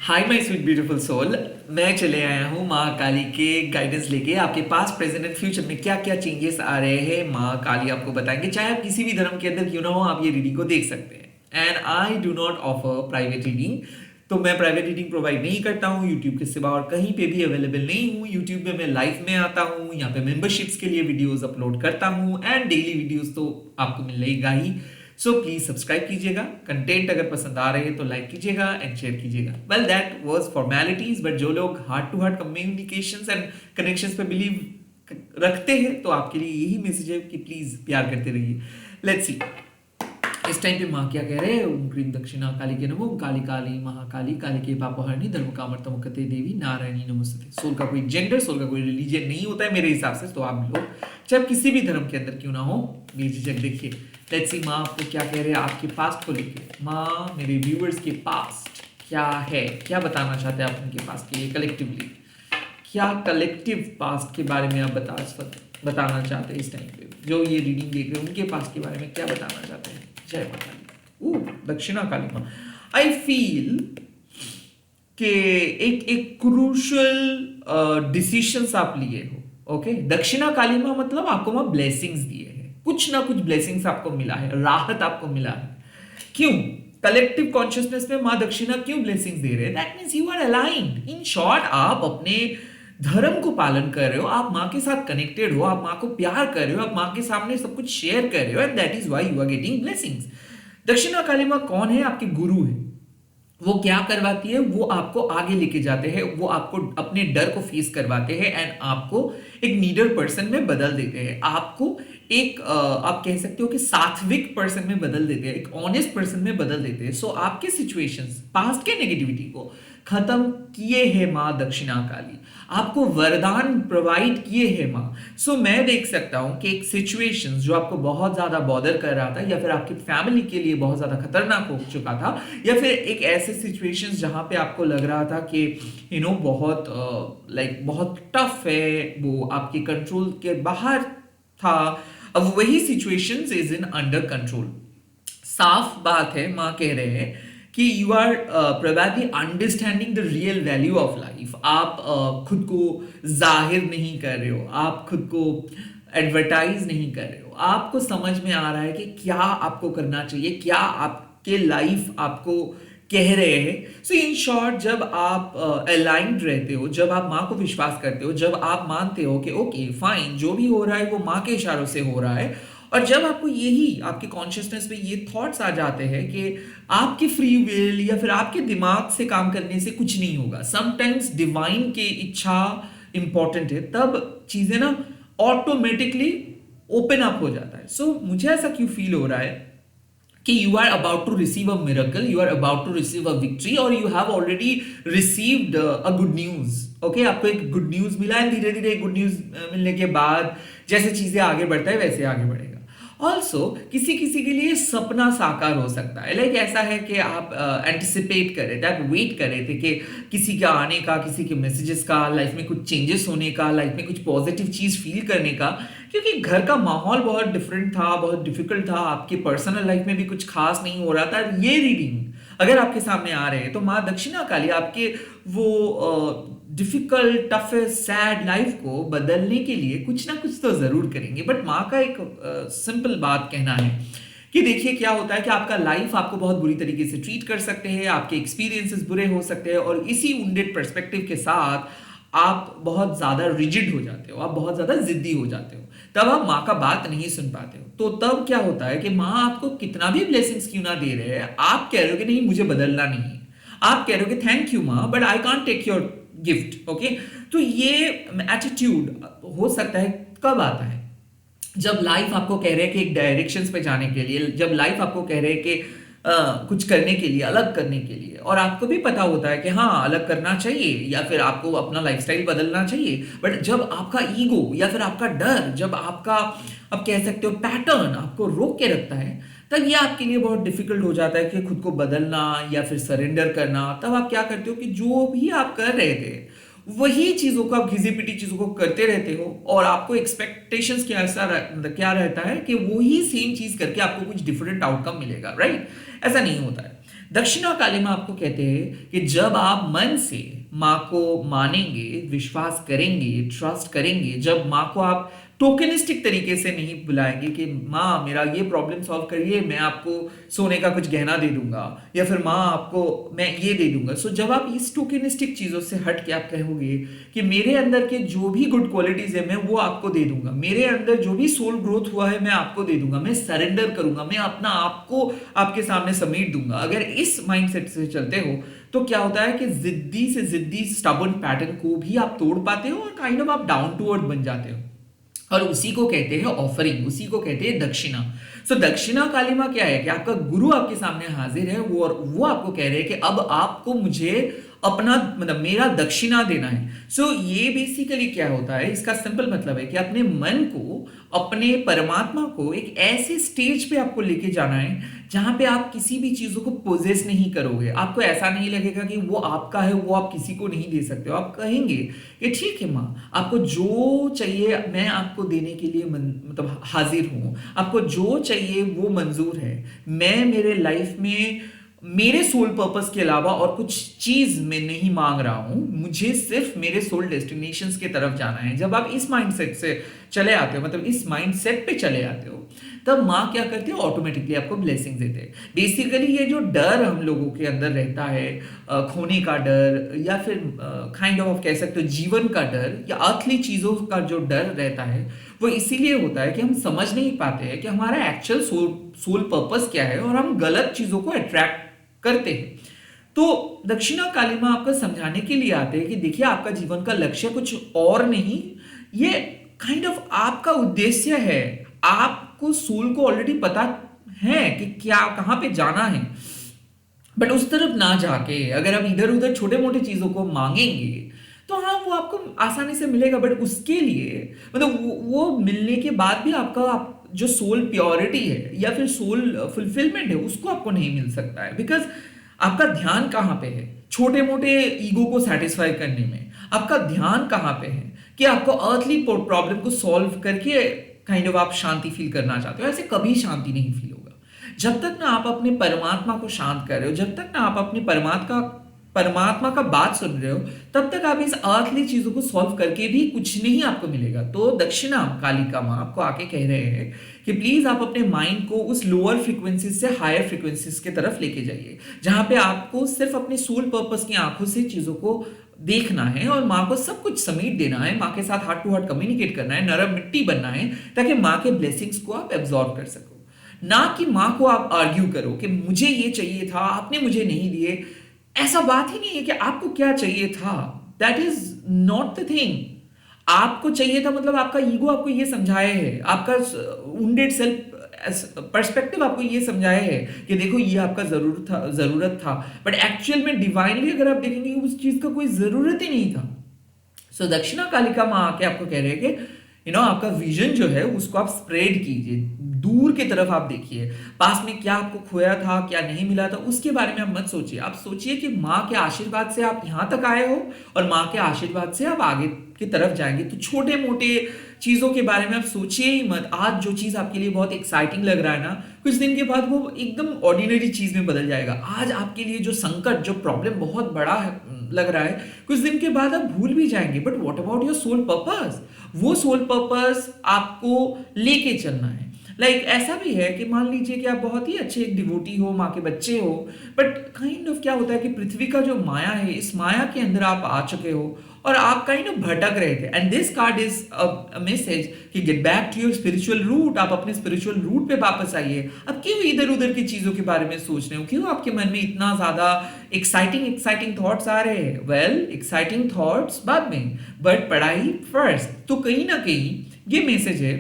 Hi my sweet beautiful soul. मैं चले आया हूँ माँ काली के गाइडेंस लेके। आपके पास प्रेजेंट एंड फ्यूचर में क्या क्या चेंजेस आ रहे हैं माँ काली आपको बताएंगे। चाहे आप किसी भी धर्म के अंदर क्यों ना हो, आप ये रीडिंग को देख सकते हैं। And I do not offer private reading. तो मैं प्राइवेट रीडिंग प्रोवाइड नहीं करता हूँ यूट्यूब के सिवा, और कहीं पे भी अवेलेबल नहीं हूँ। यूट्यूब में मैं लाइव में आता हूँ, यहाँ पे मेंबरशिप्स के लिए वीडियोस अपलोड करता हूँ, एंड डेली वीडियोस तो आपको मिलेगा ही। सो प्लीज सब्सक्राइब कीजिएगा। कंटेंट अगर पसंद आ रहे हैं तो लाइक कीजिएगा एंड शेयर कीजिएगा। Well that was formalities, but जो लोग heart to heart communications and connections पे बिलीव रखते हैं तो आपके लिए यही मैसेज है कि प्लीज प्यार करते रहिए। लेट्स सी इस टाइम पे माँ क्या कह रहे हैं। ओम क्रीम दक्षिणा काली के नमो, काली काली महाकाली, काली के पापहरणी, धर्म कामर्तमुक्ते देवी, नारायणी नमस्ते। सोल का कोई जेंडर, सोल का कोई रिलीजन नहीं होता है मेरे हिसाब से। तो आप लोग चाहे किसी भी धर्म के अंदर क्यों ना हो, बेझिझक देखिए। लेट्स सी माँ आपको क्या कह रहे हैं आपके पास्ट को लेके। माँ मेरे व्यूअर्स के पास्ट क्या है, क्या बताना चाहते हैं आप उनके पास्ट के लिए कलेक्टिवली। क्या कलेक्टिव पास्ट के बारे में आप बताना चाहते हैं इस टाइम पे, जो ये रीडिंग देख रहे हैं उनके पास्ट के बारे में क्या बताना चाहते हैं। जय माता दी। दक्षिणा काली माँ, आई फील कि एक क्रूशल डिसीशंस आप लिए हो। ओके, दक्षिणा काली माँ मतलब आपको माँ ब्लेसिंग्स दिए हैं, कुछ ना कुछ ब्लेसिंग्स आपको मिला है, राहत आपको मिला है। क्यों कलेक्टिव कॉन्शियसनेस में माँ दक्षिणा क्यों ब्लेसिंग्स दे रहे हैं? That means you are aligned. In short, आप अपने धर्म को पालन कर रहे हो, आप माँ के साथ कनेक्टेड हो, आप माँ को प्यार कर रहे हो, आप माँ के सामने सब कुछ शेयर कर रहे हो, and that is why you are getting blessings. Dakshina Kali माँ कौन है? आपके गुरु है। वो क्या करवाती है? वो आपको आगे लेके जाते हैं, वो आपको अपने डर को फेस करवाते हैं, एंड आपको एक नीडर पर्सन में बदल देते हैं। आपको एक आप कह सकते हो कि सात्विक पर्सन में बदल देते हैं, एक ऑनेस्ट पर्सन में बदल देते हैं। सो आपके सिचुएशंस, पास्ट के नेगेटिविटी को खत्म किए हैं माँ दक्षिणा काली, आपको वरदान प्रोवाइड किए हैं माँ। सो मैं देख सकता हूं कि एक सिचुएशंस जो आपको बहुत ज्यादा बॉदर कर रहा था, या फिर आपकी फैमिली के लिए बहुत ज्यादा खतरनाक हो चुका था, या फिर एक ऐसे सिचुएशंस जहां पे आपको लग रहा था कि बहुत बहुत टफ है, वो आपके कंट्रोल के बाहर था, अब वही situations is in under control. साफ बात है, माँ कह रहे हैं कि you are probably understanding the real value of life. आप खुद को जाहिर नहीं कर रहे हो, आप खुद को एडवर्टाइज नहीं कर रहे हो, आपको समझ में आ रहा है कि क्या आपको करना चाहिए, क्या आपके लाइफ आपको कह रहे हैं। सो इन शॉर्ट, जब आप अलाइंड रहते हो, जब आप माँ को विश्वास करते हो, जब आप मानते हो कि ओके फाइन, जो भी हो रहा है वो माँ के इशारों से हो रहा है, और जब आपको यही आपके कॉन्शियसनेस में ये थॉट्स आ जाते हैं कि आपकी फ्री विल या फिर आपके दिमाग से काम करने से कुछ नहीं होगा, समटाइम्स डिवाइन की इच्छा इंपॉर्टेंट है, तब चीजें ना ऑटोमेटिकली ओपन अप हो जाता है। सो मुझे ऐसा क्यों फील हो रहा है कि you are about to receive a miracle, you are about to receive a victory, और you have already received a good news. Okay, आपको एक गुड न्यूज मिला है, धीरे धीरे गुड न्यूज मिलने के बाद जैसे चीजें आगे बढ़ता है वैसे आगे बढ़ेगा। ऑल्सो किसी किसी के लिए सपना साकार हो सकता है। लाइक ऐसा है कि आप एंटिसिपेट कर रहे थे, आप वेट कर रहे थे कि किसी का आने का, किसी के मैसेजेस का, लाइफ में कुछ चेंजेस होने का, लाइफ में कुछ पॉजिटिव चीज फील करने का, क्योंकि घर का माहौल बहुत डिफरेंट था, बहुत डिफिकल्ट था, आपकी पर्सनल लाइफ में भी कुछ खास नहीं हो रहा था। ये रीडिंग अगर आपके सामने आ रहे हैं तो माँ दक्षिणा काली आपके वो डिफिकल्ट, टफेस्ट, सैड लाइफ को बदलने के लिए कुछ ना कुछ तो जरूर करेंगे। बट माँ का एक सिंपल बात कहना है कि देखिए क्या होता है कि आपका लाइफ आपको बहुत बुरी तरीके से ट्रीट कर सकते हैं, आपके एक्सपीरियंसेस बुरे हो सकते हैं, और इसी वुंडेड पर्सपेक्टिव के साथ आप बहुत ज्यादा रिजिड हो जाते हो, आप बहुत ज्यादा जिद्दी हो जाते हो, तब आप माँ का बात नहीं सुन पाते हो। तो तब क्या होता है कि माँ आपको कितना भी ब्लेसिंग्स क्यों ना दे रहे हैं, आप कह रहे हो कि नहीं मुझे बदलना नहीं है, आप कह रहे हो कि थैंक यू माँ but I can't take your gift. Okay, तो ये एटीट्यूड हो सकता है कब आता है? जब लाइफ आपको कह रहे हैं कि एक डायरेक्शंस पे जाने के लिए, जब लाइफ आपको कह रहे हैं कि कुछ करने के लिए, अलग करने के लिए, और आपको भी पता होता है कि हाँ अलग करना चाहिए या फिर आपको अपना लाइफस्टाइल बदलना चाहिए, बट जब आपका ईगो या फिर आपका डर, जब आपका आप कह सकते हो पैटर्न आपको रोक के रखता है, तब ये आपके लिए बहुत डिफिकल्ट हो जाता है कि खुद को बदलना या फिर सरेंडर करना। तब आप क्या करते हो कि जो भी आप कर रहे थे वही चीजों को आप घिसी पिटी चीजों को करते रहते हो, और आपको एक्सपेक्टेशंस क्या ऐसा मतलब क्या रहता है कि वही सेम चीज करके आपको कुछ डिफरेंट आउटकम मिलेगा, राइट? ऐसा नहीं होता है। दक्षिणा काली माँ आपको कहते हैं कि जब आप मन से माँ को मानेंगे, विश्वास करेंगे, ट्रस्ट करेंगे, जब माँ को आप टोकनिस्टिक तरीके से नहीं बुलाएंगे कि माँ मेरा ये प्रॉब्लम सॉल्व करिए, मैं आपको सोने का कुछ गहना दे दूंगा, या फिर माँ आपको मैं ये दे दूंगा। सो जब आप इस टोकनिस्टिक चीजों से हट के आप कहोगे कि मेरे अंदर के जो भी गुड क्वालिटीज है मैं वो आपको दे दूंगा, मेरे अंदर जो भी सोल ग्रोथ हुआ है मैं आपको दे दूंगा, मैं सरेंडर करूंगा, मैं अपना आपको आपके सामने समेट दूंगा। अगर इस माइंडसेट से चलते हो तो क्या होता है कि जिद्दी से जिद्दी स्टबर्न पैटर्न को भी आप तोड़ पाते हो और काइंड ऑफ आप डाउन टू अर्थ बन जाते हो। और उसी को कहते हैं ऑफरिंग, उसी को कहते हैं दक्षिणा। सो दक्षिणा काली माँ क्या है कि आपका गुरु आपके सामने हाजिर है, वो और वो आपको कह रहे हैं कि अब आपको मुझे अपना मतलब मेरा दक्षिणा देना है। सो ये बेसिकली क्या होता है, इसका सिंपल मतलब है कि अपने मन को, अपने परमात्मा को एक ऐसे स्टेज पे आपको लेके जाना है जहां पे आप किसी भी चीजों को पोजेस नहीं करोगे। आपको ऐसा नहीं लगेगा कि वो आपका है, वो आप किसी को नहीं दे सकते हो। आप कहेंगे कि ठीक है माँ, आपको जो चाहिए मैं आपको देने के लिए मतलब हाजिर हूं, आपको जो चाहिए वो मंजूर है। मैं मेरे लाइफ में मेरे सोल पर्पस के अलावा और कुछ चीज मैं नहीं मांग रहा हूं, मुझे सिर्फ मेरे सोल डेस्टिनेशंस की तरफ जाना है। जब आप इस माइंडसेट से चले आते हो, मतलब इस माइंडसेट पे चले आते हो, तब माँ क्या करती है, ऑटोमेटिकली आपको ब्लेसिंग देते हैं। बेसिकली ये जो डर हम लोगों के अंदर रहता है, खोने का डर, या फिर काइंड ऑफ कह सकते हो जीवन का डर, या अर्थली चीजों का जो डर रहता है, वो इसीलिए होता है कि हम समझ नहीं पाते हैं कि हमारा एक्चुअल सोल पर्पस क्या है, और हम गलत चीजों को अट्रैक्ट करते हैं। तो दक्षिणा काली माँ आपको समझाने के लिए आते हैं कि देखिए आपका जीवन का लक्ष्य कुछ और नहीं, ये काइंड ऑफ आपका उद्देश्य है। आपको सोल को ऑलरेडी पता है कि क्या कहां पे जाना है, बट उस तरफ ना जाके अगर आप इधर उधर छोटे मोटे चीजों को मांगेंगे तो हाँ वो आपको आसानी से मिलेगा, बट उसके लिए मतलब वो मिलने के बाद भी आपका जो सोल प्योरिटी है या फिर सोल फुलफिलमेंट है उसको आपको नहीं मिल सकता है। बिकॉज आपका ध्यान कहाँ पे है, छोटे मोटे ईगो को सेटिस्फाई करने में। आपका ध्यान कहाँ पे है कि आपको अर्थली प्रॉब्लम को सॉल्व करके काइंड ऑफ आप शांति फील करना चाहते हो। ऐसे कभी शांति नहीं फील होगा जब तक ना आप अपने परमात्मा को शांत कर रहे हो, जब तक ना आप अपने परमात्मा का बात सुन रहे हो, तब तक आप इस अर्थली चीजों को सॉल्व करके भी कुछ नहीं आपको मिलेगा। तो दक्षिणा कालिका माँ आपको आके कह रहे हैं कि प्लीज आप अपने माइंड को उस लोअर फ्रीक्वेंसीज से हायर फ्रीक्वेंसीज की तरफ लेके जाइए, जहां पे आपको सिर्फ अपने सोल पर्पस की आंखों से चीजों को देखना है और माँ को सब कुछ समेट देना है, माँ के साथ हार्ट टू हार्ट कम्युनिकेट करना है, नरम मिट्टी बनना है, ताकि माँ के ब्लेसिंग्स को आप एब्जॉर्ब कर सको। ना कि माँ को आप आर्ग्यू करो कि मुझे ये चाहिए था, आपने मुझे नहीं दिए। ऐसा बात ही नहीं है कि आपको क्या चाहिए था, that is not the thing. आपको चाहिए था मतलब आपका ईगो आपको ये समझाया है, आपका वुंडेड सेल्फ पर्सपेक्टिव आपको ये समझाया है कि देखो ये आपका जरूरत था, बट एक्चुअल में डिवाइनली अगर आप देखेंगे उस चीज का कोई जरूरत ही नहीं था। सो दक्षिणा कालिका माँ आके आपको कह रहे हैं कि आपका विजन जो है उसको आप स्प्रेड कीजिए, दूर की तरफ आप देखिए, पास में क्या आपको खोया था, क्या नहीं मिला था, उसके बारे में आप मत सोचिए। आप सोचिए कि माँ के आशीर्वाद से आप यहाँ तक आए हो और माँ के आशीर्वाद से आप आगे की तरफ जाएंगे। तो छोटे मोटे चीजों के बारे में आप सोचिए ही मत। आज जो चीज आपके लिए बहुत एक्साइटिंग लग रहा है ना, कुछ दिन के बाद वो एकदम ऑर्डिनरी चीज में बदल जाएगा। आज आपके लिए जो संकट, जो प्रॉब्लम बहुत बड़ा लग रहा है, कुछ दिन के बाद आप भूल भी जाएंगे। But what about your soul purpose? वो सोल पर्पस आपको लेके चलना है। ऐसा भी है कि मान लीजिए कि आप बहुत ही अच्छे एक डिवोटी हो, माँ के बच्चे हो, बट काइंड ऑफ क्या होता है कि पृथ्वी का जो माया है, इस माया के अंदर आप आ चुके हो और आप काइंड ऑफ भटक रहे थे। And this card is a message कि get back to your spiritual root. आप अपने स्पिरिचुअल रूट पे वापस आइए। अब क्यों इधर उधर की चीजों के बारे में सोच रहे हो? क्यों आपके मन में इतना ज्यादा एक्साइटिंग थॉट्स आ रहे हैं? वेल, एक्साइटिंग थॉट्स बाद में, बट पढ़ाई फर्स्ट। तो कहीं ना कहीं ये मैसेज है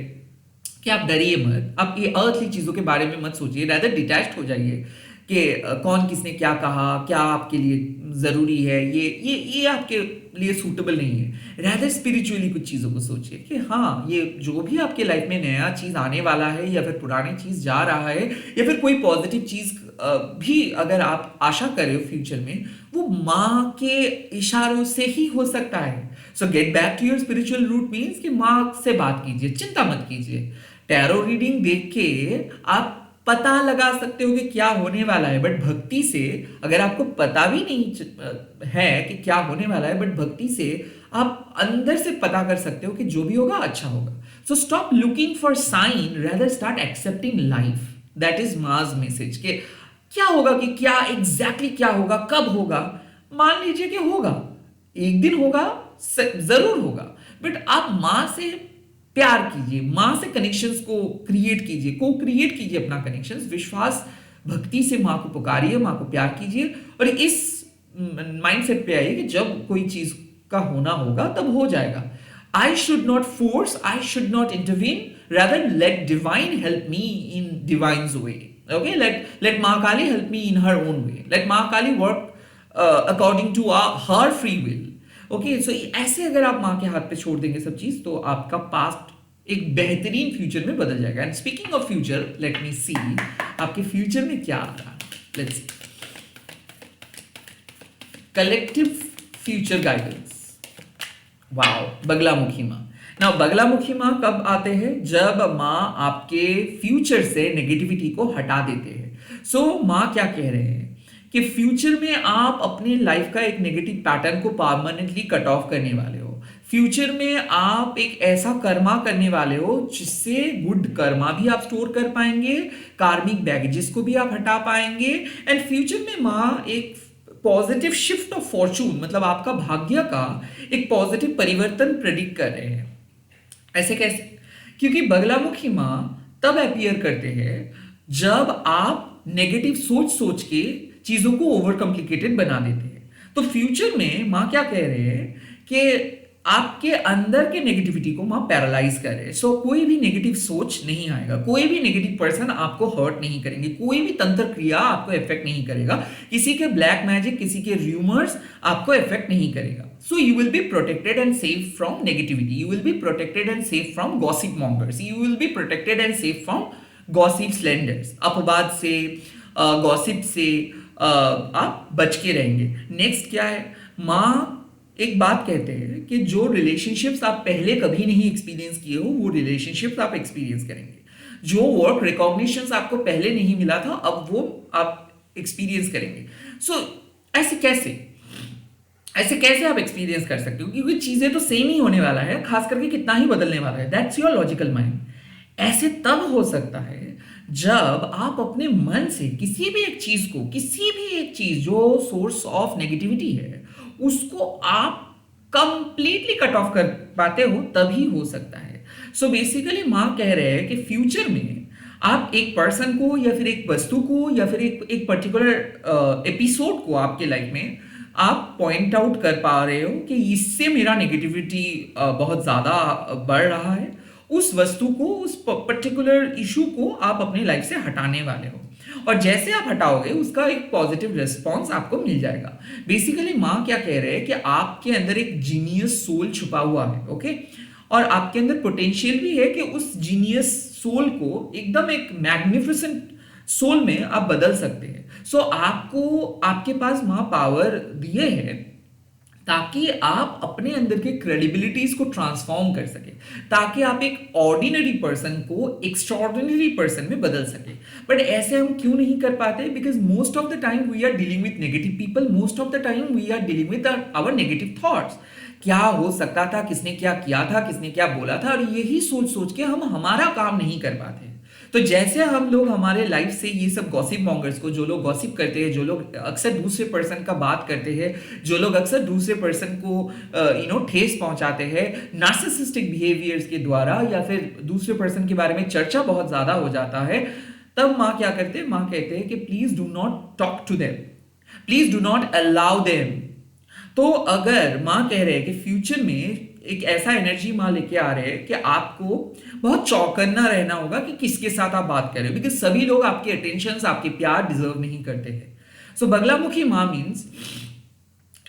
कि आप डरिए मत, आप ये अर्थली चीजों के बारे में मत सोचिए, रादर डिटैच्ड हो जाइए कि कौन किसने क्या कहा, क्या आपके लिए जरूरी है, ये आपके लिए सूटेबल नहीं है। रादर स्पिरिचुअली कुछ चीजों को सोचिए कि हाँ, ये जो भी आपके लाइफ में नया चीज आने वाला है या फिर पुरानी चीज जा रहा है या फिर कोई पॉजिटिव चीज भी अगर आप आशा करें फ्यूचर में, वो माँ के इशारों से ही हो सकता है। So get back to your spiritual root means कि माँ से बात कीजिए, चिंता मत कीजिए। टैरो रीडिंग देख के आप पता लगा सकते हो कि क्या होने वाला है, बट भक्ति से अगर आपको पता भी नहीं है कि क्या होने वाला है, बट भक्ति से आप अंदर से पता कर सकते हो कि जो भी होगा अच्छा होगा. So stop looking for sign, rather start accepting life. That is माज मैसेज कि क्या होगा, कि क्या एग्जैक्टली क्या होगा, कब होगा. मान लीजिए कि होगा, एक दिन होगा, जरूर होगा, बट आप माँ से प्यार कीजिए, माँ से कनेक्शंस को क्रिएट कीजिए, को क्रिएट कीजिए अपना कनेक्शंस, विश्वास भक्ति से माँ को पुकारिए, माँ को प्यार कीजिए, और इस माइंडसेट पे आइए कि जब कोई चीज का होना होगा तब हो जाएगा. I should not force, I should not intervene, rather let divine help me in divine's way. Okay, let Ma Kali help me in her own way, let Ma Kali work according to her free will. Okay, so ऐसे अगर आप माँ के हाथ पे छोड़ देंगे सब चीज, तो आपका पास्ट एक बेहतरीन फ्यूचर में बदल जाएगा. And speaking of future, let me see आपके फ्यूचर में क्या आ रहा है. Let's see collective future guidance. Wow, Baglamukhi माँ. ना बगलामुखी माँ कब आते हैं? जब माँ आपके फ्यूचर से नेगेटिविटी को हटा देते हैं. सो माँ क्या कह रहे हैं कि फ्यूचर में आप अपने लाइफ का एक नेगेटिव पैटर्न को परमानेंटली कट ऑफ करने वाले हो. फ्यूचर में आप एक ऐसा कर्मा करने वाले हो जिससे गुड कर्मा भी आप स्टोर कर पाएंगे, कार्मिक बैगेजेस को भी आप हटा पाएंगे. एंड फ्यूचर में माँ एक पॉजिटिव शिफ्ट ऑफ फॉर्चून, मतलब आपका भाग्य का एक पॉजिटिव परिवर्तन प्रेडिक्ट कर रहे हैं. ऐसे कैसे? क्योंकि बगलामुखी माँ तब अपीयर करते हैं जब आप नेगेटिव सोच सोच के चीजों को ओवर कॉम्प्लिकेटेड बना देते हैं. तो फ्यूचर में माँ क्या कह रहे हैं कि आपके अंदर के नेगेटिविटी को माँ पैरालाइज कर रहे हैं. सो कोई भी नेगेटिव सोच नहीं आएगा, कोई भी नेगेटिव पर्सन आपको हर्ट नहीं करेंगे, कोई भी तंत्र क्रिया आपको इफेक्ट नहीं करेगा, किसी के ब्लैक मैजिक, किसी के र्यूमर्स आपको इफेक्ट नहीं करेगा. So you will be protected and safe from negativity. You will be protected and safe from gossip mongers. You will be protected and safe from gossip slanders. अपवाद से, gossip से आप बच के रहेंगे. नेक्स्ट क्या है? माँ एक बात कहते हैं कि जो रिलेशनशिप्स आप पहले कभी नहीं एक्सपीरियंस किए हो, वो रिलेशनशिप्स आप एक्सपीरियंस करेंगे. जो वर्क रिकॉग्निशन आपको पहले नहीं मिला था, अब वो आप एक्सपीरियंस करेंगे. सो ऐसे कैसे आप एक्सपीरियंस कर सकते हो? क्योंकि चीजें तो सेम ही होने वाला है, खास करके कितना ही बदलने वाला है. That's your logical mind. ऐसे तब हो सकता है जब आप अपने मन से किसी भी एक चीज जो सोर्स ऑफ नेगेटिविटी है, उसको आप कंप्लीटली कट ऑफ कर पाते हो, तभी हो सकता है. सो बेसिकली माँ कह रहे हैं कि फ्यूचर में आप एक पर्सन को, या फिर एक वस्तु को, या फिर एक पर्टिकुलर एपिसोड को आपके लाइफ में आप पॉइंट आउट कर पा रहे हो कि इससे मेरा नेगेटिविटी बहुत ज़्यादा बढ़ रहा है. उस वस्तु को, उस पर्टिकुलर इशू को आप अपने लाइफ से हटाने वाले हो, और जैसे आप हटाओगे उसका एक पॉजिटिव रिस्पॉन्स आपको मिल जाएगा. बेसिकली माँ क्या कह रहे हैं कि आपके अंदर एक जीनियस सोल छुपा हुआ है. ओके, और आपके अंदर पोटेंशियल भी है कि उस जीनियस सोल को एकदम एक मैग्निफिसेंट सोल में आप बदल सकते हैं. सो आपको, आपके पास माँ पावर दिए हैं ताकि आप अपने अंदर के क्रेडिबिलिटीज को ट्रांसफॉर्म कर सके, ताकि आप एक ऑर्डिनरी पर्सन को एक्स्ट्रॉर्डिनरी पर्सन में बदल सके. बट ऐसे हम क्यों नहीं कर पाते? Because most of the time we are dealing with negative people, most of the time we are dealing with our negative thoughts. क्या हो सकता था, किसने क्या किया था, किसने क्या बोला था, और यही सोच सोच के हम हमारा काम नहीं कर पाते. तो जैसे हम लोग हमारे लाइफ से ये सब गॉसिप मॉन्गर्स को, जो लोग गॉसिप करते हैं, जो लोग अक्सर दूसरे पर्सन का बात करते हैं, जो लोग अक्सर दूसरे पर्सन को ठेस पहुंचाते हैं नार्सिसिस्टिक बिहेवियर्स के द्वारा, या फिर दूसरे पर्सन के बारे में चर्चा बहुत ज्यादा हो जाता है, तब माँ क्या करते हैं? माँ कहते हैं कि please do not talk to them, please do not allow them. तो अगर माँ कह रहे हैं कि फ्यूचर में एक ऐसा एनर्जी माँ लेके आ रहे हैं कि आपको बहुत चौकन्ना रहना होगा कि किसके साथ आप बात कर रहे हो, बिकॉज सभी लोग आपके अटेंशन, आपके प्यार डिजर्व नहीं करते हैं. सो बगलामुखी माँ means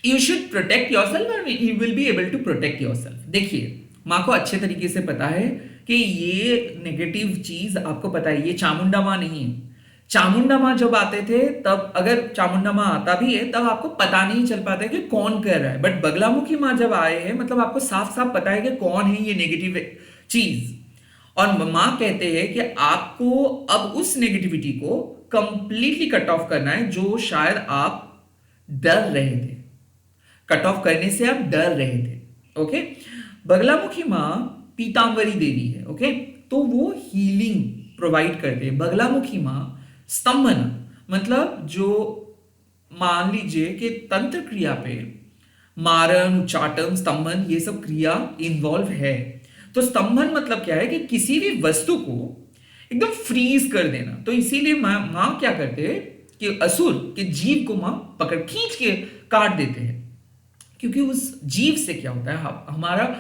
you should protect yourself and you will be able to protect yourself. देखिए, माँ को अच्छे तरीके से पता है कि ये नेगेटिव चीज, आपको पता है, ये चामुंडा माँ नहीं है. चामुंडा माँ जब आते थे, तब अगर चामुंडा माँ आता भी है तब आपको पता नहीं चल पाता है कि कौन कर रहा है. बट बगलामुखी माँ जब आए हैं, मतलब आपको साफ साफ पता है कि कौन है ये नेगेटिव चीज. और माँ कहते हैं कि आपको अब उस नेगेटिविटी को कंप्लीटली कट ऑफ करना है जो शायद आप डर रहे थे, कट ऑफ करने से आप डर रहे थे। ओके, बगलामुखी माँ पीतांबरी देवी है। ओके, तो वो हीलिंग प्रोवाइड करते हैं। बगलामुखी माँ स्तंभन, मतलब जो मान लीजिए कि तंत्र क्रिया पे मारण, उच्चाटन, स्तंभन ये सब क्रिया इन्वॉल्व है। तो स्तंभन मतलब क्या है कि किसी भी वस्तु को एकदम फ्रीज कर देना। तो इसीलिए माँ क्या करते हैं कि असुर के जीव को माँ पकड़ खींच के काट देते हैं, क्योंकि उस जीव से क्या होता है, हमारा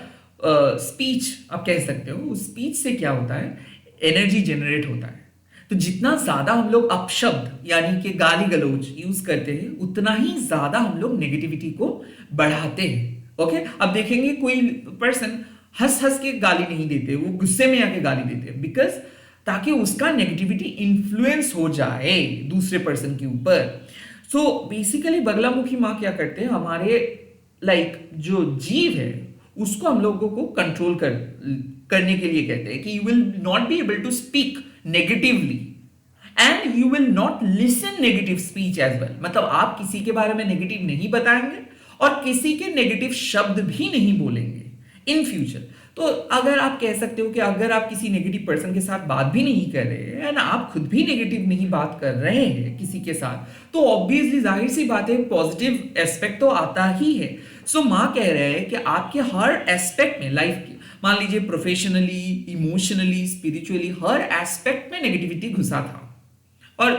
स्पीच आप कह सकते हो, उस स्पीच से क्या होता है, एनर्जी जनरेट होता है। तो जितना ज्यादा हम लोग अपशब्द यानी कि गाली गलौज यूज करते हैं, उतना ही ज्यादा हम लोग नेगेटिविटी को बढ़ाते हैं। ओके, अब देखेंगे कोई पर्सन हंस हंस के गाली नहीं देते, वो गुस्से में आके गाली देते हैं, बिकॉज ताकि उसका नेगेटिविटी इन्फ्लुएंस हो जाए दूसरे पर्सन के ऊपर। सो बेसिकली बगलामुखी माँ क्या करते हैं, हमारे जो जीव है उसको हम लोगों को कंट्रोल करने के लिए कहते हैं कि you will not be able to speak negatively and you will not listen negative speech as well. मतलब आप किसी के बारे में नेगेटिव नहीं बताएंगे और किसी के नेगेटिव शब्द भी नहीं बोलेंगे इन फ्यूचर। तो अगर आप कह सकते हो कि अगर आप किसी नेगेटिव पर्सन के साथ बात भी नहीं कर रहे हैं एंड आप खुद भी नेगेटिव नहीं बात कर रहे हैं किसी के साथ, तो ऑब्वियसली जाहिर सी बात है पॉजिटिव एस्पेक्ट तो आता ही है। सो माँ कह रहे हैं कि आपके हर एस्पेक्ट में लाइफ के, मान लीजिए प्रोफेशनली, इमोशनली, स्पिरिचुअली, हर एस्पेक्ट में नेगेटिविटी घुसा था। और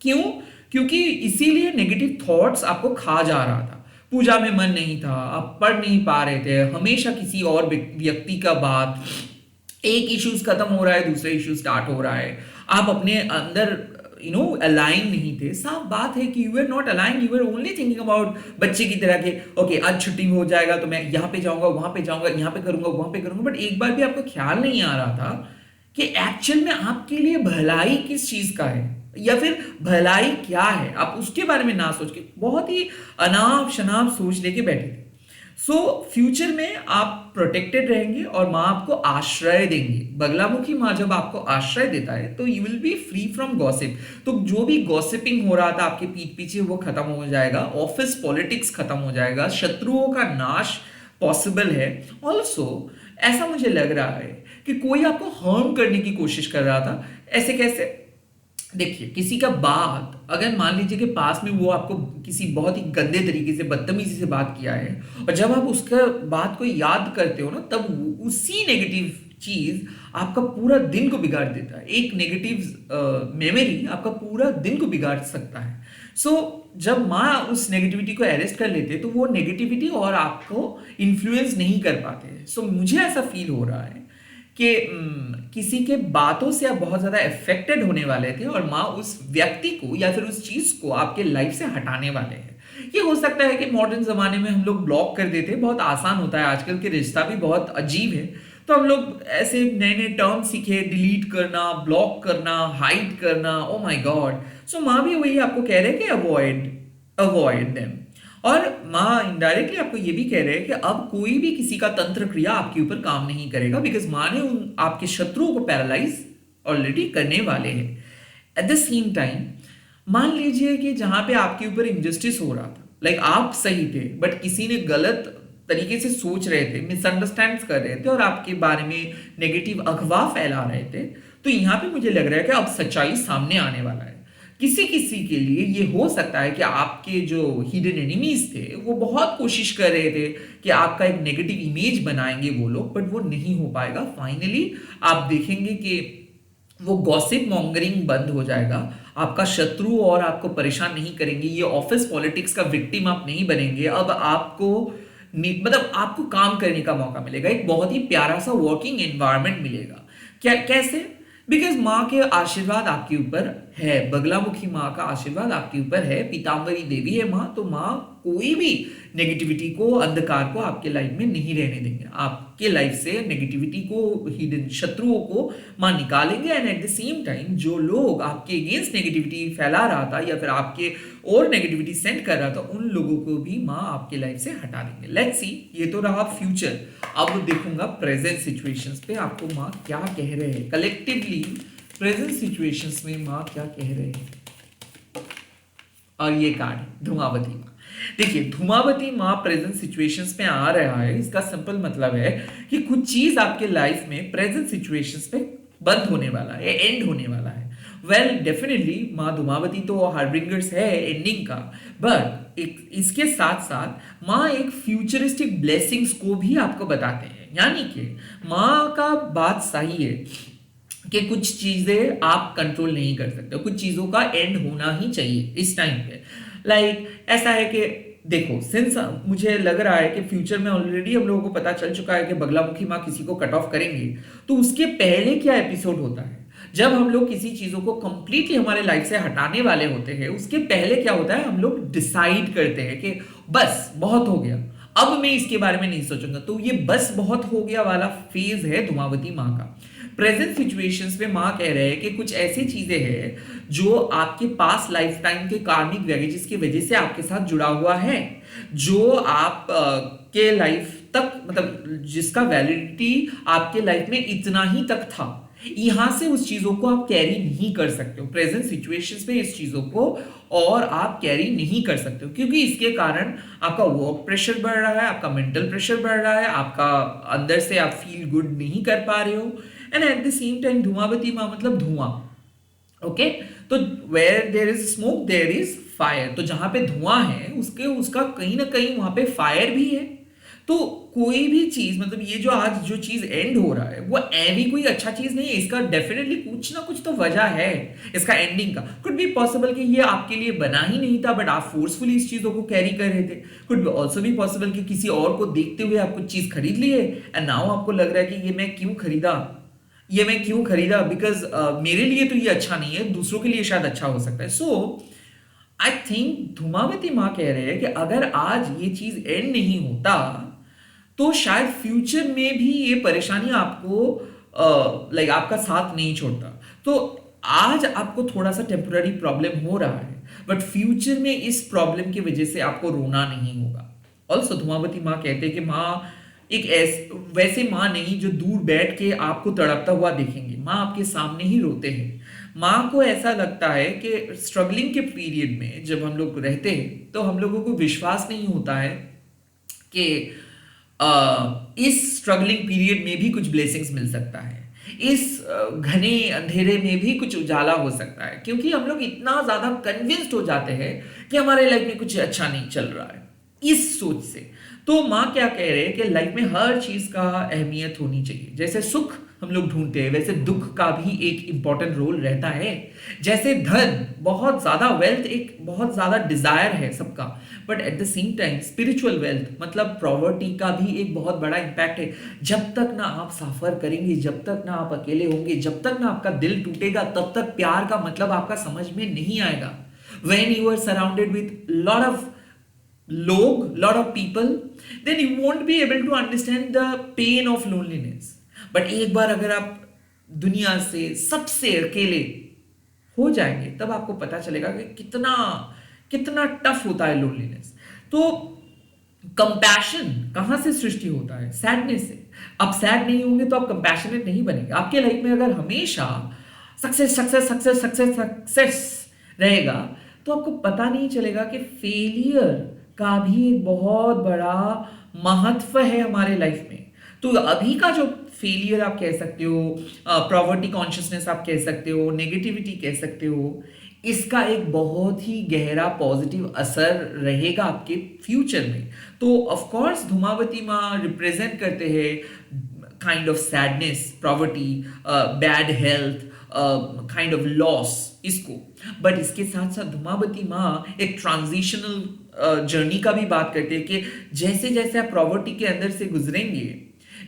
क्यों? क्योंकि इसीलिए नेगेटिव थॉट्स आपको खा जा रहा था। पूजा में मन नहीं था, आप पढ़ नहीं पा रहे थे, हमेशा किसी और व्यक्ति का बात, एक इश्यूज खत्म हो रहा है दूसरा इश्यू स्टार्ट हो रहा है, आप अपने अंदर अलाइन नहीं थे। साफ बात है कि you are not align, you are only thinking about बच्चे की तरह के ओके आज छुट्टी हो जाएगा तो मैं यहाँ पे जाऊंगा, वहां पे जाऊंगा, यहाँ पे करूंगा, वहां पे करूंगा। बट एक बार भी आपको ख्याल नहीं आ रहा था कि एक्चुअल में आपके लिए भलाई किस चीज का है या फिर भलाई क्या है। आप उसके बारे में ना सोच के बहुत ही अनाप शनाप सोच लेके बैठे थे। सो फ्यूचर में आप प्रोटेक्टेड रहेंगे और माँ आपको आश्रय देंगे। बगलामुखी माँ जब आपको आश्रय देता है तो you will B free from gossip. तो जो भी गॉसिपिंग हो रहा था आपके पीठ पीछे वो खत्म हो जाएगा, ऑफिस पॉलिटिक्स खत्म हो जाएगा, शत्रुओं का नाश पॉसिबल है। ऑल्सो ऐसा मुझे लग रहा है कि कोई आपको हार्म करने की कोशिश कर रहा था। ऐसे कैसे? देखिए, किसी का बात अगर मान लीजिए कि पास में वो आपको किसी बहुत ही गंदे तरीके से बदतमीजी से बात किया है और जब आप उसका बात को याद करते हो ना, तब उसी नेगेटिव चीज आपका पूरा दिन को बिगाड़ देता है। एक नेगेटिव मेमोरी आपका पूरा दिन को बिगाड़ सकता है। सो जब माँ उस नेगेटिविटी को अरेस्ट कर लेते तो वो नेगेटिविटी और आपको इन्फ्लुएंस नहीं कर पाते। सो मुझे ऐसा फील हो रहा है कि किसी के बातों से आप बहुत ज्यादा अफेक्टेड होने वाले थे और माँ उस व्यक्ति को या फिर उस चीज को आपके लाइफ से हटाने वाले हैं। ये हो सकता है कि मॉडर्न जमाने में हम लोग ब्लॉक कर देते, बहुत आसान होता है, आजकल के रिश्ता भी बहुत अजीब है, तो हम लोग ऐसे नए नए टर्म सीखे, डिलीट करना, ब्लॉक करना, हाइड करना। Oh my God. सो माँ भी वही आपको कह रहे हैं कि अवॉइड देम। और माँ इनडायरेक्टली आपको ये भी कह रहे हैं कि अब कोई भी किसी का तंत्र क्रिया आपके ऊपर काम नहीं करेगा, बिकॉज माँ ने उन आपके शत्रुओं को पैरालाइज ऑलरेडी करने वाले हैं। एट द सेम टाइम मान लीजिए कि जहां पे आपके ऊपर इनजस्टिस हो रहा था, लाइक आप सही थे बट किसी ने गलत तरीके से सोच रहे थे, मिसअंडरस्टैंड कर रहे थे और आपके बारे में नेगेटिव अफवाह फैला रहे थे, तो यहाँ पे मुझे लग रहा है कि अब सच्चाई सामने आने वाला है। किसी किसी के लिए ये हो सकता है कि आपके जो हिडन एनिमीज थे वो बहुत कोशिश कर रहे थे कि आपका एक नेगेटिव इमेज बनाएंगे वो लोग, बट वो नहीं हो पाएगा। फाइनली आप देखेंगे कि वो गॉसिप मॉन्गरिंग बंद हो जाएगा, आपका शत्रु और आपको परेशान नहीं करेंगे, ये ऑफिस पॉलिटिक्स का विक्टिम आप नहीं बनेंगे। अब आपको मतलब आपको काम करने का मौका मिलेगा, एक बहुत ही प्यारा सा वर्किंग एनवायरनमेंट मिलेगा। क्या कैसे? बिकॉज माँ के आशीर्वाद आपके ऊपर है, बगलामुखी माँ का आशीर्वाद आपके ऊपर है, पीतांबरी देवी है माँ, तो माँ कोई भी नेगेटिविटी को, अंधकार को आपके लाइफ में नहीं रहने देंगे। आपके लाइफ से नेगेटिविटी को, हिडन शत्रुओं को मां निकालेंगे। And at the same time जो लोग आपके अगेंस्ट नेगेटिविटी फैला रहा था या फिर आपके और नेगेटिविटी सेंड कर रहा था, उन लोगों को भी मां आपके लाइफ से हटा देंगे। लेट्स सी, ये तो रहा फ्यूचर। अब देखूंगा प्रेजेंट सिचुएशंस पे आपको मां क्या कह रहे हैं। कलेक्टिवली प्रेजेंट सिचुएशंस में मां क्या कह रहे हैं। और ये कार्ड धूमावती मां। देखिए, धूमावती मां प्रेजेंट सिचुएशंस में आ रहा है, इसका सिंपल मतलब है कि कुछ चीज आपके लाइफ में प्रेजेंट सिचुएशंस पे बंद होने वाला है, एंड होने वाला है। वेल डेफिनेटली मां धूमावती तो हार्बिंगर्स है एंडिंग का, बट इसके साथ साथ मां एक फ्यूचरिस्टिक ब्लेसिंग्स को भी आपको बताते हैं। यानी कि मां का बात सही है कि कुछ चीजें आप कंट्रोल नहीं कर सकते, कुछ चीजों का एंड होना ही चाहिए इस टाइम पे। लाइक ऐसा है कि देखो, सिंस मुझे लग रहा है कि फ्यूचर में ऑलरेडी हम लोगों को पता चल चुका है कि बगलामुखी माँ किसी को कट ऑफ करेंगे, तो उसके पहले क्या एपिसोड होता है, जब हम लोग किसी चीजों को कंप्लीटली हमारे लाइफ से हटाने वाले होते हैं, उसके पहले क्या होता है, हम लोग डिसाइड करते हैं कि बस बहुत हो गया, अब मैं इसके बारे में नहीं सोचूंगा। तो ये बस बहुत हो गया वाला फेज है धूमावती माँ का। प्रेजेंट सिचुएशंस में माँ कह रहे हैं कि कुछ ऐसी चीजें हैं जो आपके पास लाइफ टाइम के कार्मिक बैगेजेस की वजह से आपके साथ जुड़ा हुआ है, जो आप के लाइफ तक, मतलब जिसका वैलिडिटी आपके लाइफ में इतना ही तक था, यहां से उस चीजों को आप कैरी नहीं कर सकते हो प्रेजेंट सिचुएशंस में, इस चीजों को और आप कैरी नहीं कर सकते हो, क्योंकि इसके कारण आपका वर्क प्रेशर बढ़ रहा है, आपका मेंटल प्रेशर बढ़ रहा है, आपका अंदर से आप फील गुड नहीं कर पा रहे हो। And at the same time Dhumavati माँ मतलब धुआं। ओके, तो where there is smoke there is fire, तो जहां पे धुआं है उसका कहीं ना कहीं वहां पे फायर भी है। तो कोई भी चीज, मतलब ये जो आज जो चीज एंड हो रहा है वो भी कोई अच्छा चीज नहीं है, इसका डेफिनेटली कुछ ना कुछ तो वजह है इसका एंडिंग का। कुड बी पॉसिबल कि ये आपके लिए बना ही नहीं था, बट आप फोर्सफुली इस चीजों को कैरी कर रहे थे। कुड ऑल्सो बी पॉसिबल कि किसी और को देखते हुए आप कुछ चीज खरीद ली है एंड नाउ आपको लग रहा है कि ये मैं क्यों खरीदा, बिकॉज मेरे लिए तो ये अच्छा नहीं है, दूसरों के लिए शायद अच्छा हो सकता है। सो आई थिंक धूमावती माँ कह रहे हैं कि अगर आज ये चीज एंड नहीं होता तो शायद फ्यूचर में भी ये परेशानी आपको लाइक आपका साथ नहीं छोड़ता। तो आज आपको थोड़ा सा टेम्पररी प्रॉब्लम हो रहा है, बट फ्यूचर में इस प्रॉब्लम की वजह से आपको रोना नहीं होगा। ऑल्सो धूमावती माँ कहते हैं कि माँ एक वैसे माँ नहीं जो दूर बैठ के आपको तड़पता हुआ देखेंगे, माँ आपके सामने ही रोते हैं। माँ को ऐसा लगता है कि स्ट्रगलिंग के पीरियड में जब हम लोग रहते हैं तो हम लोगों को विश्वास नहीं होता है कि इस स्ट्रगलिंग पीरियड में भी कुछ ब्लेसिंग्स मिल सकता है, इस घने अंधेरे में भी कुछ उजाला हो सकता है, क्योंकि हम लोग इतना ज्यादा कन्विंस्ड हो जाते हैं कि हमारे लाइफ में कुछ अच्छा नहीं चल रहा है इस सोच से। तो माँ क्या कह रहे हैं कि लाइफ में हर चीज का अहमियत होनी चाहिए। जैसे सुख हम लोग ढूंढते हैं वैसे दुख का भी एक इंपॉर्टेंट रोल रहता है। जैसे धन, बहुत ज्यादा वेल्थ एक बहुत ज्यादा डिजायर है सबका, but at the same time spiritual wealth मतलब प्रॉवर्टी का भी एक बहुत बड़ा इम्पैक्ट है। जब तक ना आप सफर करेंगे, जब तक ना आप अकेले होंगे, जब तक ना आपका दिल टूटेगा, तब तक प्यार का मतलब आपका समझ में नहीं आएगा। When you are surrounded with lot of people, then you won't be able to understand the pain of loneliness. But एक बार अगर आप दुनिया से सबसे अकेले हो जाएंगे तब आपको पता चलेगा कि कितना कितना टफ होता है लोनलीनेस। तो कंपैशन कहां से सृष्टि होता है? सैडनेस से। आप सैड नहीं होंगे तो आप कंपैशनेट नहीं बनेंगे। आपके लाइफ में अगर हमेशा success success success success success रहेगा तो आपको पता नहीं चलेगा कि फेलियर का भी एक बहुत बड़ा महत्व है हमारे लाइफ में। तो अभी का जो फेलियर आप कह सकते हो, पॉवर्टी कॉन्शियसनेस आप कह सकते हो, नेगेटिविटी कह सकते हो, इसका एक बहुत ही गहरा पॉजिटिव असर रहेगा आपके फ्यूचर में। तो ऑफ कोर्स धूमावती माँ रिप्रेजेंट करते हैं kind of sadness, poverty, bad health, kind of loss इसको। बट इसके साथ साथ धूमावती माँ एक ट्रांजिशनल जर्नी का भी बात करते हैं कि जैसे जैसे आप पॉवर्टी के अंदर से गुजरेंगे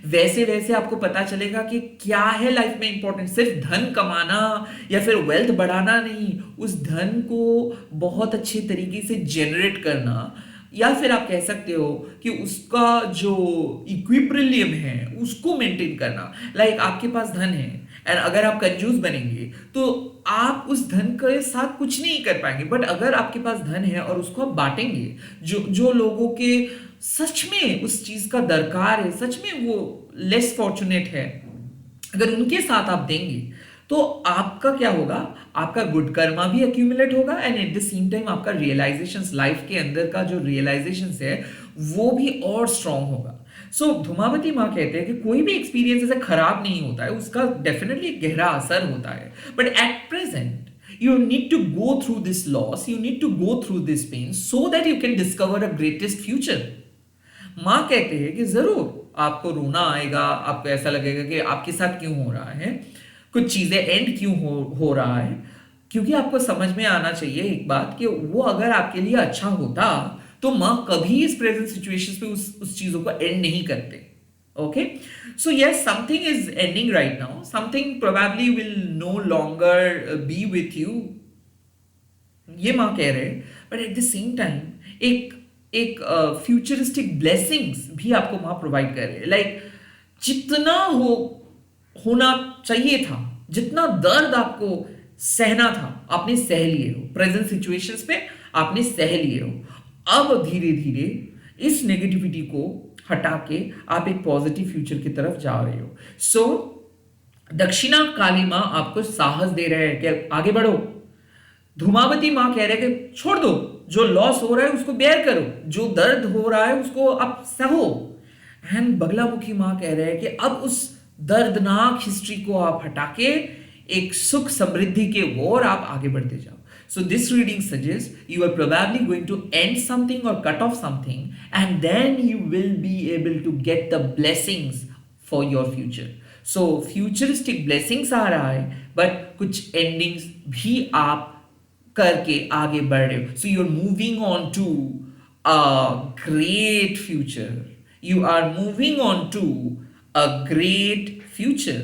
वैसे वैसे आपको पता चलेगा कि क्या है लाइफ में इंपॉर्टेंट। सिर्फ धन कमाना या फिर वेल्थ बढ़ाना नहीं, उस धन को बहुत अच्छे तरीके से जनरेट करना, या फिर आप कह सकते हो कि उसका जो इक्विब्रिलियम है उसको मेंटेन करना। लाइक आपके पास धन है एंड अगर आप कंजूस बनेंगे तो आप उस धन के साथ कुछ नहीं कर पाएंगे, बट अगर आपके पास धन है और उसको आप बांटेंगे, जो जो लोगों के सच में उस चीज का दरकार है, सच में वो लेस फॉर्चुनेट है, अगर उनके साथ आप देंगे तो आपका क्या होगा, आपका गुड कर्मा भी एक्यूमुलेट होगा and at the same time आपका रियलाइजेशंस, लाइफ के अंदर का जो रियलाइजेशंस है वो भी और स्ट्रांग होगा। सो धूमावती माँ कहते हैं कि कोई भी एक्सपीरियंस ऐसे खराब नहीं होता है, उसका डेफिनेटली गहरा असर होता है, but at present you need to go through this loss, you need to go through this pain so that you can discover a greatest future। माँ कहते हैं कि जरूर आपको रोना आएगा, आपको ऐसा लगेगा कि आपके साथ क्यों हो रहा है, कुछ चीजें एंड क्यों हो रहा है, क्योंकि आपको समझ में आना चाहिए एक बात कि वो अगर आपके लिए अच्छा होता तो माँ कभी इस प्रेजेंट सिचुएशंस पे उस चीजों को एंड नहीं करते। Okay, so yes, something is ending right now. Something probably will no longer be with you. ये माँ कह रहे हैं, but at the same time एक एक फ्यूचरिस्टिक ब्लेसिंग्स भी आपको माँ प्रोवाइड कर रहे हैं। लाइक जितना होना चाहिए था, जितना दर्द आपको सहना था आपने सह लिए हो, प्रेजेंट सिचुएशंस पे आपने सह लिए हो। अब धीरे धीरे इस नेगेटिविटी को हटा के आप एक पॉजिटिव फ्यूचर की तरफ जा रहे हो। सो दक्षिणा काली माँ आपको साहस दे रहे हैं कि आगे बढ़ो। धूमावती माँ कह रहे हैं कि छोड़ दो, जो लॉस हो रहा है उसको बेयर करो, जो दर्द हो रहा है उसको आप सहो। एंड बगलामुखी माँ कह रहे हैं कि अब उस दर्दनाक हिस्ट्री को आप हटा के एक सुख समृद्धि के ओर आप आगे बढ़ते जाओ। So this reading suggests you are probably going to end something or cut off something, and then you will be able to get the blessings for your future. So futuristic blessings आ रहा है, but कुछ endings भी आप करके आगे बढ़ रहे हो। So you're moving on to a great future. You are moving on to a great future.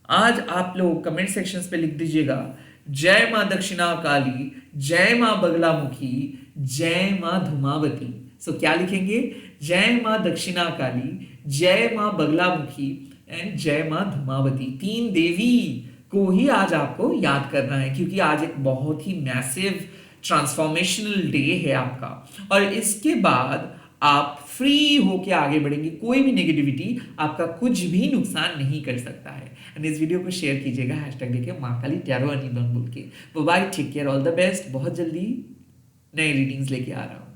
आज आप लोग कमेंट सेक्शंस पे लिख दीजिएगा, जय मां दक्षिणा काली, जय मां बगलामुखी, जय मां धूमावती। सो क्या लिखेंगे, जय मां दक्षिणा काली, जय मां बगलामुखी एंड जय मां धूमावती। 3 देवी को ही आज आपको याद करना है, क्योंकि आज एक बहुत ही मैसिव ट्रांसफॉर्मेशनल डे है आपका, और इसके बाद आप फ्री होके आगे बढ़ेंगे। कोई भी नेगेटिविटी आपका कुछ भी नुकसान नहीं कर सकता है। एंड इस वीडियो को शेयर कीजिएगा हैशटैग देके माँ काली टैरो बोल के। Bye, take care, all the best. बहुत जल्दी नए रीडिंग्स लेके आ रहा हूँ।